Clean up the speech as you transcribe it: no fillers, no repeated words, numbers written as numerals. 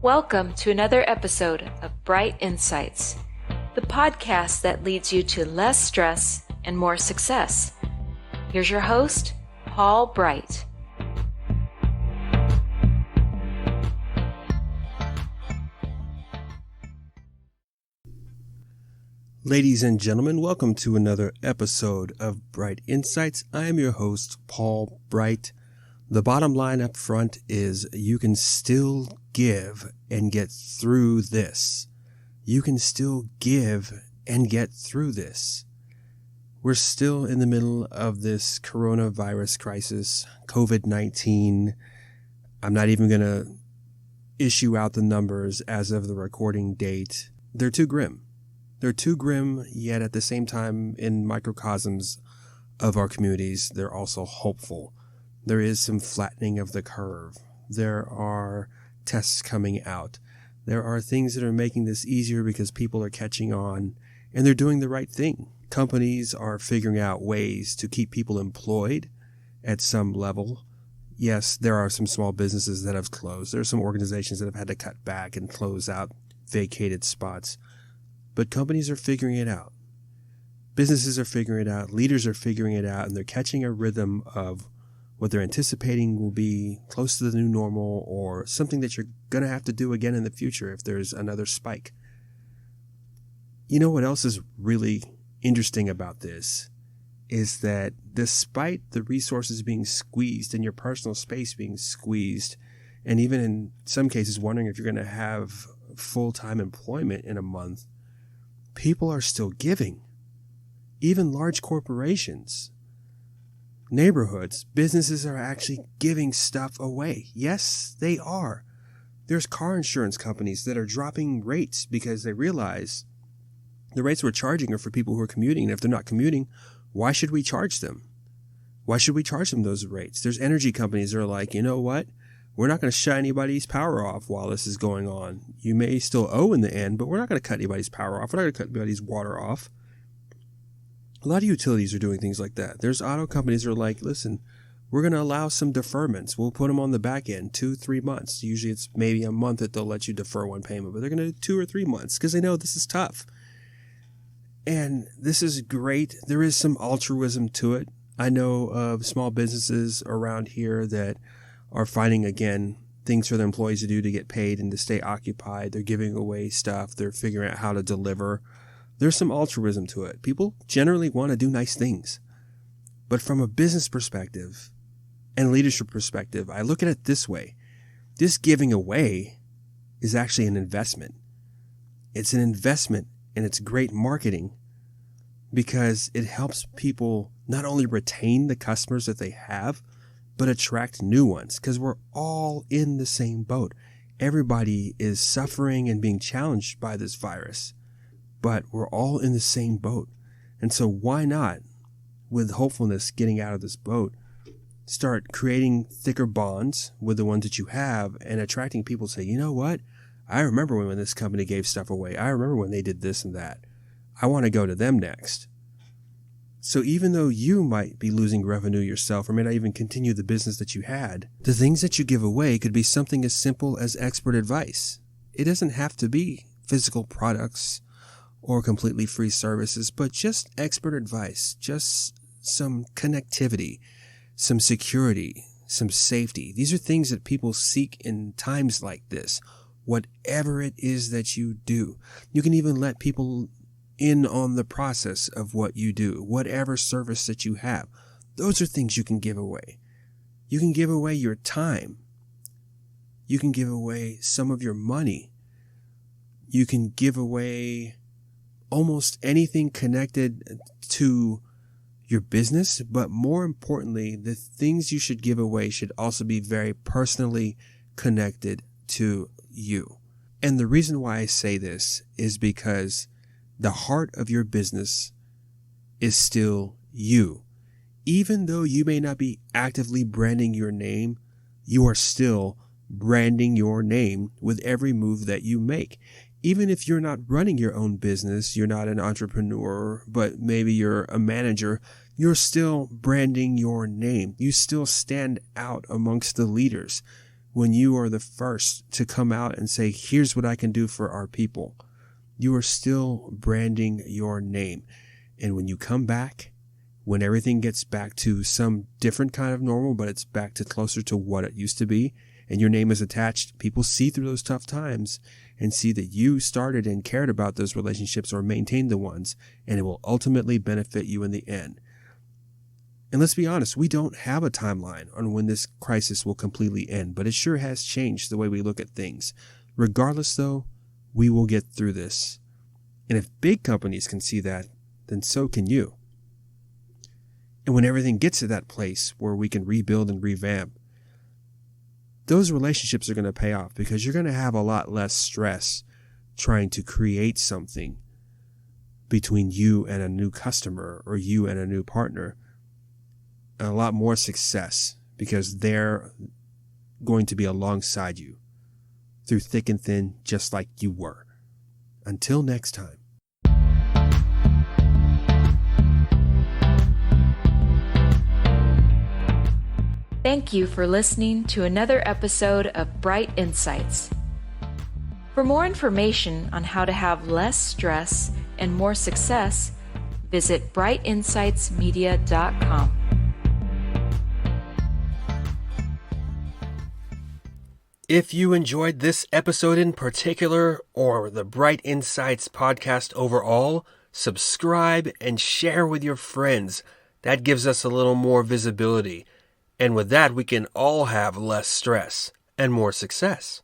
Welcome to another episode of Bright Insights, the podcast that leads you to less stress and more success. Here's your host, Paul Bright. Ladies and gentlemen, welcome to another episode of Bright Insights. I am your host, Paul Bright. The bottom line up front is you can still give and get through this. You can still give and get through this. We're still in the middle of this coronavirus crisis, COVID-19. I'm not even going to issue out the numbers as of the recording date. They're too grim. They're too grim, yet at the same time, in microcosms of our communities, they're also hopeful. There is some flattening of the curve. There are tests coming out. There are things that are making this easier because people are catching on and they're doing the right thing. Companies are figuring out ways to keep people employed at some level. Yes, there are some small businesses that have closed. There are some organizations that have had to cut back and close out vacated spots. But companies are figuring it out. Businesses are figuring it out. Leaders are figuring it out, and they're catching a rhythm of what they're anticipating will be close to the new normal or something that you're going to have to do again in the future if there's another spike. You know what else is really interesting about this is that despite the resources being squeezed and your personal space being squeezed, and even in some cases wondering if you're going to have full-time employment in a month, people are still giving. Even large corporations, neighborhoods, businesses are actually giving stuff away. Yes, they are. There's car insurance companies that are dropping rates because they realize the rates we're charging are for people who are commuting. And if they're not commuting, why should we charge them? Why should we charge them those rates? There's energy companies that are like, you know what? We're not going to shut anybody's power off while this is going on. You may still owe in the end, but we're not going to cut anybody's power off. We're not going to cut anybody's water off. A lot of utilities are doing things like that. There's auto companies that are like, listen, we're going to allow some deferments. We'll put them on the back end, 2-3 months. Usually it's maybe a month that they'll let you defer one payment, but they're going to do 2 or 3 months because they know this is tough. And this is great. There is some altruism to it. I know of small businesses around here that are finding, again, things for their employees to do to get paid and to stay occupied. They're giving away stuff. They're figuring out how to deliver. There's some altruism to it. People generally want to do nice things. But from a business perspective and leadership perspective, I look at it this way. This giving away is actually an investment. It's an investment and it's great marketing because it helps people not only retain the customers that they have, but attract new ones because we're all in the same boat. Everybody is suffering and being challenged by this virus. But we're all in the same boat. And so why not, with hopefulness getting out of this boat, start creating thicker bonds with the ones that you have and attracting people to say, you know what? I remember when this company gave stuff away. I remember when they did this and that. I want to go to them next. So even though you might be losing revenue yourself or may not even continue the business that you had, the things that you give away could be something as simple as expert advice. It doesn't have to be physical products or completely free services, but just expert advice, just some connectivity, some security, some safety. These are things that people seek in times like this, whatever it is that you do. You can even let people in on the process of what you do, whatever service that you have. Those are things you can give away. You can give away your time. You can give away some of your money. You can give away almost anything connected to your business, but more importantly, the things you should give away should also be very personally connected to you. And the reason why I say this is because the heart of your business is still you. Even though you may not be actively branding your name, you are still branding your name with every move that you make. Even if you're not running your own business, you're not an entrepreneur, but maybe you're a manager, you're still branding your name. You still stand out amongst the leaders when you are the first to come out and say, here's what I can do for our people, you are still branding your name. And when you come back, when everything gets back to some different kind of normal, but it's back to closer to what it used to be, and your name is attached, people see through those tough times and see that you started and cared about those relationships or maintained the ones, and it will ultimately benefit you in the end. And let's be honest, we don't have a timeline on when this crisis will completely end, but it sure has changed the way we look at things. Regardless, though, we will get through this. And if big companies can see that, then so can you. And when everything gets to that place where we can rebuild and revamp, those relationships are going to pay off because you're going to have a lot less stress trying to create something between you and a new customer or you and a new partner. And a lot more success because they're going to be alongside you through thick and thin, just like you were. Until next time. Thank you for listening to another episode of Bright Insights. For more information on how to have less stress and more success, visit brightinsightsmedia.com. If you enjoyed this episode in particular, or the Bright Insights podcast overall, subscribe and share with your friends. That gives us a little more visibility. And with that, we can all have less stress and more success.